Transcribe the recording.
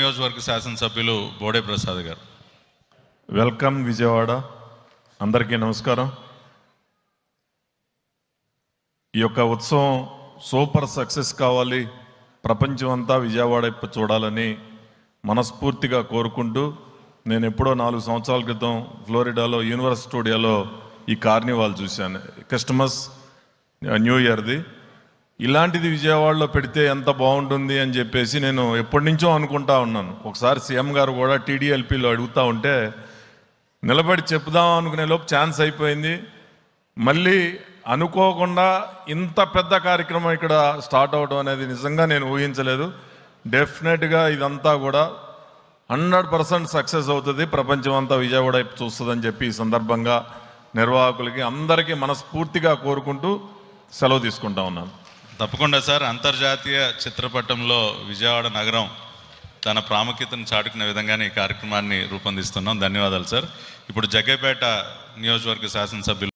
నియోజకవర్గ శాసనసభ్యులు బోడే ప్రసాద్ గారు. వెల్కమ్ విజయవాడ. అందరికీ నమస్కారం. ఈ యొక్క ఉత్సవం సూపర్ సక్సెస్ కావాలి, ప్రపంచం అంతా విజయవాడ వైపు చూడాలని మనస్ఫూర్తిగా కోరుకుంటూ, నేను ఎప్పుడో 4 సంవత్సరాల క్రితం ఫ్లోరిడాలో యూనివర్స్ స్టూడియోలో ఈ కార్నివాల్ చూశాను, క్రిస్మస్ న్యూ ఇయర్ది. ఇలాంటిది విజయవాడలో పెడితే ఎంత బాగుంటుంది అని చెప్పేసి నేను ఎప్పటి నుంచో అనుకుంటా ఉన్నాను. ఒకసారి సీఎం గారు కూడా టీడీఎల్పీలో అడుగుతూ ఉంటే నిలబడి చెప్దాం అనుకునే లోపు ఛాన్స్ అయిపోయింది. మళ్ళీ అనుకోకుండా ఇంత పెద్ద కార్యక్రమం ఇక్కడ స్టార్ట్ అవడం అనేది నిజంగా నేను ఊహించలేదు. డెఫినెట్గా ఇదంతా కూడా 100% సక్సెస్ అవుతుంది, ప్రపంచం అంతా విజయవాడ వైపు చూస్తుందని చెప్పి ఈ సందర్భంగా నిర్వాహకులకి అందరికీ మనస్ఫూర్తిగా కోరుకుంటూ సెలవు తీసుకుంటా ఉన్నాను. తప్పకుండా సార్. అంతర్జాతీయ చిత్రపటంలో విజయవాడ నగరం తన ప్రాముఖ్యతను చాటుకునే విధంగానే ఈ కార్యక్రమాన్ని రూపొందిస్తున్నాం. ధన్యవాదాలు సార్. ఇప్పుడు జగ్గైపేట నియోజకవర్గ శాసనసభ్యులు